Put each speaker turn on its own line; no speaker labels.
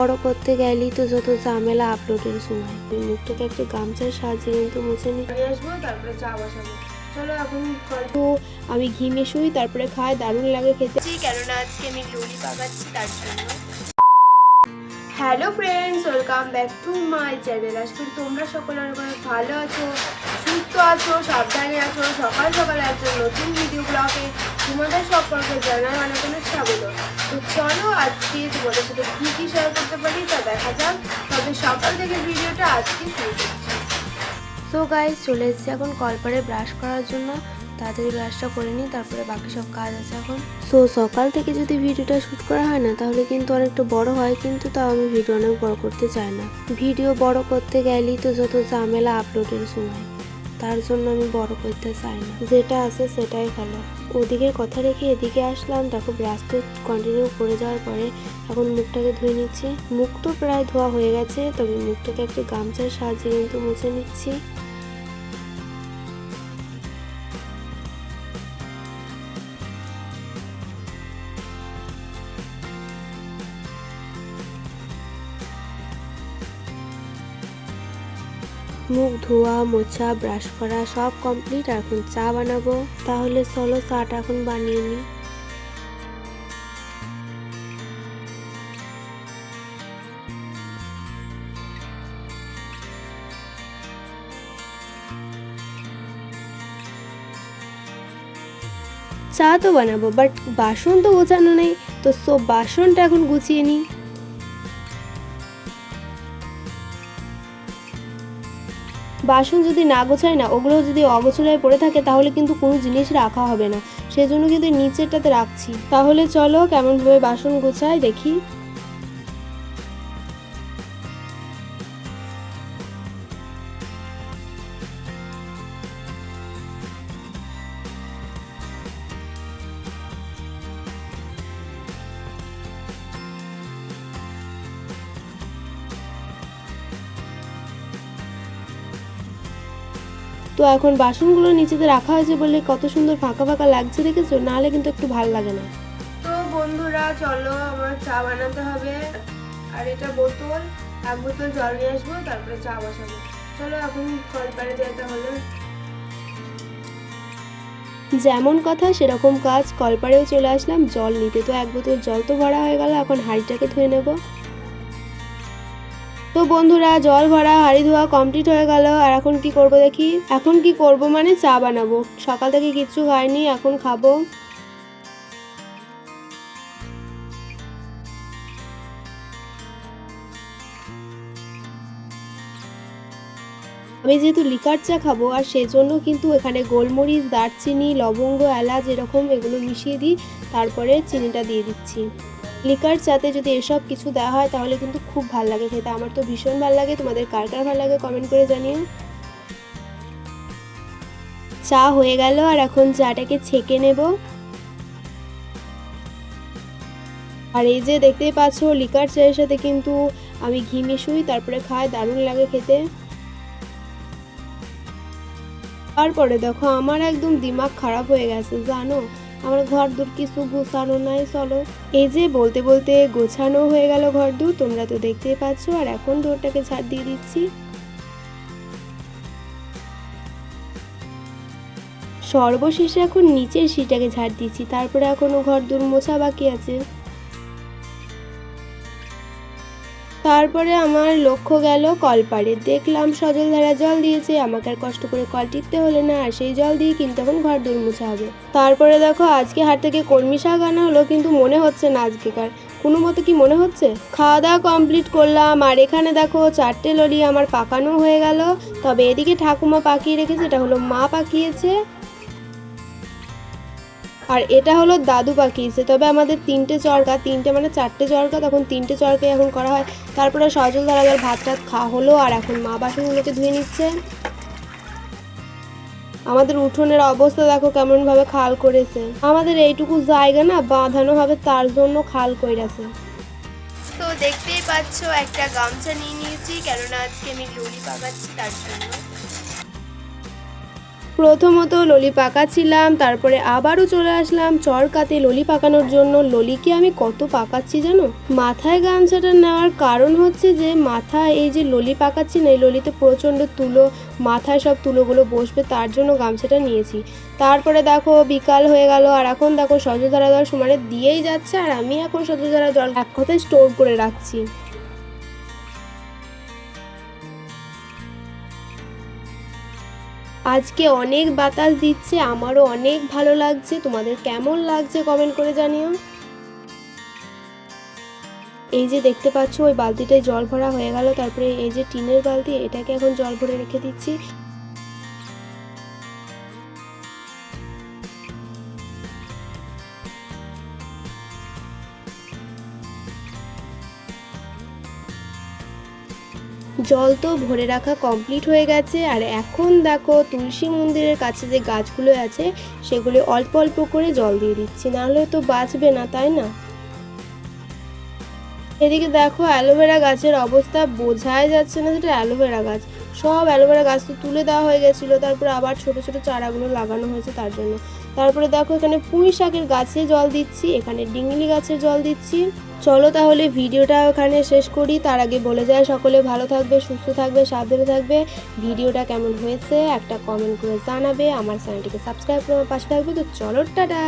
বড় করতে গেলেই তো যত ঝামেলা আপলোডের সময়। মুখটাকে একটু গামছার সাহায্যে কিন্তু মুছে নিয়ে আসবো, তারপরে চা বসাবো। চলো এখন তো আমি ঘি মেশুই, তারপরে খাই, দারুণ লাগে খেতে, কেননা আজকে আমি লুলি পাকাচ্ছি তার জন্য। Hello friends, welcome back to my channel. আশা করি তোমরা সকলে অনেক ভালো আছো, সুস্থ আছো, সাবধানে আছো। সকাল সকাল একটা নতুন ভিডিও ব্লগে তোমাদের সকলকে জানাই অনেক অনেক স্বাগত। তো চলো আজকে তোমাদের সাথে কী কী শেয়ার করতে পারি তা দেখা যাক। তবে সকাল থেকে ভিডিওটা আজকে শুরু করছি। সো গাইস, চলে এসেছি এখন কলপারে ব্রাশ করার জন্য। তাড়াতাড়ি ব্রাশটা করে নিই, তারপরে বাকি সব কাজ আছে এখন। সো সকাল থেকে যদি ভিডিওটা শ্যুট করা হয় না তাহলে কিন্তু অনেকটা বড় হয়, কিন্তু তাও আমি ভিডিও অনেক বড় করতে চাই না। ভিডিও বড় করতে গেলেই তো যত ঝামেলা আপলোডের সময়, তার জন্য আমি বড় করতে চাই না। যেটা আছে সেটাই ভালো। ওদিকের কথা রেখে এদিকে আসলাম। দেখো ব্রাশ তো কন্টিনিউ করে যাওয়ার পরে এখন মুখটাকে ধুয়ে নিচ্ছি। মুখ তো প্রায় ধোয়া হয়ে গেছে, তবে মুখটাকে একটু গামছার সাহায্যে কিন্তু মুছে নিচ্ছি। মুখ ধোয়া, মোছা, ব্রাশ করা সব কমপ্লিট। আর এখন চা বানাবো। তাহলে চলো চাটা এখন বানিয়ে নিই। চা তো বানাবো, বাট বাসন তো গোছানো নেই, তো সব বাসনটা এখন গুছিয়ে নিই। বাসন যদি না গোছায় না, ওগুলো যদি অগোছায় পড়ে থাকে তাহলে কিন্তু কোনো জিনিস রাখা হবে না। সেজন্য কিন্তু নিচেরটাতে রাখছি। তাহলে চলো কেমনভাবে বাসন গোছায় দেখি। তো এখন বাসনগুলো নিচেতে রাখা হয়েছে বলে কত সুন্দর ফাঁকা ফাঁকা লাগছে, দেখেছো? নাহলে কিন্তু একটু ভালো লাগে না। তো বন্ধুরা চলো, আমার চা বানাতে হবে। আর এটা বোতল, এক বোতল জল নিয়ে আসবো, তারপরে চা বসাবো। চলো এখন কলপারে যেতে হলে। যেমন কথা সেরকম কাজ, কলপারেও চলে আসলাম জল নিতে। তো এক বোতল জল তো ভরা হয়ে গেল, এখন হাঁড়িটাকে ধুয়ে নেব। তো বন্ধুরা জল ভরা, হাঁড়ি ধোয়া কমপ্লিট হয়ে গেল। আর এখন কি করব দেখি। এখন কি করব মানে চা বানাবো। সকাল থেকে কিচ্ছু খাইনি, এখন খাবো। আমি যেহেতু লিকার চা খাবো, আর সেজন্য কিন্তু এখানে গোলমরিচ, দারচিনি, লবঙ্গ, এলাচ এরকম এগুলো মিশিয়ে দিই, তারপরে চিনিটা দিয়ে দিচ্ছি। লিকার চাতে যদি এসব কিছু দেওয়া হয় তাহলে কিন্তু খুব ভালো লাগে খেতে। আমার তো ভীষণ ভালো লাগে। তোমাদের কার কার ভালো লাগে কমেন্ট করে জানিও। চা হয়ে গেল, আর এখন চাটাকে ছেঁকে নেব। আর এই যে দেখতেই পাচ্ছ, লিকার চায়ের সাথে কিন্তু আমি ঘি মিশুই, তারপরে খাই, দারুণ লাগে খেতে। তারপরে দেখো আমার একদম দিমাগ খারাপ হয়ে গেছে জানো, আমার ঘর দূর কিছু গোছানো নাই। চলো, এই যে বলতে বলতে গোছানো হয়ে গেল ঘর দূর, তোমরা তো দেখতেই পাচ্ছ। আর এখন দৌড়টাকে ঝাড় দিয়ে দিচ্ছি। সর্বশেষে এখন নিচের সিটাকে ঝাড় দিচ্ছি, তারপরে এখনো ঘর দূর মোছা বাকি আছে। তারপরে আমার লক্ষ্য গেল কলপাড়ে, দেখলাম সজলধারা জল দিয়েছে, আমাকে আর কষ্ট করে কল টিপতে হলো না। আর সেই জল দিয়ে কিন্তু এখন ঘর দূর মোছা হবে। তারপরে দেখো আজকে হাট থেকে কলমি শাক আনা হলো, কিন্তু মনে হচ্ছে না আজকেকার কোনো মতো। কি মনে হচ্ছে? খাওয়া দাওয়া কমপ্লিট করলাম। আর এখানে দেখো 4টে লরি আমার পাকানো হয়ে গেল। তবে এদিকে ঠাকুমা পাকিয়ে রেখেছে, এটা হলো মা পাকিয়েছে। আর এটা হলো দাদু পাকিয়েছে। তবে আমাদের 3টে চরকা, 3টে মানে 4টে চরকা, তখন 3টে চরকে এখন করা হয়। তারপরে সজল ধারাদার ভাত টাত খাওয়া হলো। আর এখন মা বাসনগুলোকে ধুয়ে নিচ্ছে। আমাদের উঠোনের অবস্থা দেখো কেমন ভাবে খাল করেছে। আমাদের এইটুকু জায়গা না বাঁধানো হবে, তার জন্য খাল কইরাছে। তো দেখতেই পাচ্ছ একটা গামছা নিয়ে নিয়েছি, কেননা আজকে আমি লুলি পাকাচ্ছি তার জন্য। প্রথমত ললি পাকাচ্ছিলাম, তারপরে আবারও চলে আসলাম চরকাতে ললি পাকানোর জন্য। ললিকে আমি কত পাকাচ্ছি জানো? মাথায় গামছাটা নেওয়ার কারণ হচ্ছে যে মাথায় এই যে ললি পাকাচ্ছি না, এই ললিতে প্রচণ্ড তুলো, মাথায় সব তুলোগুলো বসবে, তার জন্য গামছাটা নিয়েছি। তারপরে দেখো বিকাল হয়ে গেল, আর এখন দেখো সজধারা জল সমানে দিয়েই যাচ্ছে, আর আমি এখন সজধারা জল এক কথায় স্টোর করে রাখছি। আজকে অনেক বাতাস দিচ্ছে, আমারও অনেক ভালো লাগছে। তোমাদের কেমন লাগছে কমেন্ট করে জানিও। এই যে দেখতে পাচ্ছ ওই বালতিটায় জল ভরা হয়ে গেল, তারপরে এই যে টিনের বালতি, এটাকে এখন জল ভরে রেখে দিচ্ছি। জল তো ভরে রাখা কমপ্লিট হয়ে গেছে, আর এখন দেখো তুলসী মন্দিরের কাছে যে গাছগুলো আছে সেগুলো অল্প অল্প করে জল দিয়ে দিচ্ছি, নাহলে তো বাঁচবে না, তাই না? এদিকে দেখো অ্যালোভেরা গাছের অবস্থা বোঝাই যাচ্ছে না যেটা অ্যালোভেরা গাছ। সব অ্যালোভেরা গাছ তো তুলে দেওয়া হয়ে গেছিলো, তারপরে আবার ছোট ছোট চারাগুলো লাগানো হয়েছে তার জন্য। তারপরে দেখো এখানে পুঁই শাকের গাছে জল দিচ্ছি, এখানে ডিঙলি গাছে জল দিচ্ছি। চলো তাহলে ভিডিওটা ওখানে শেষ করি। তার আগে বলে যায় সকলে ভালো থাকবে, সুস্থ থাকবে, সাবধানে থাকবে। ভিডিওটা কেমন হয়েছে একটা কমেন্ট করে জানাবে, আমার চ্যানেলটিকে সাবস্ক্রাইব করে পাশে থাকবে। তো চলো টাটা।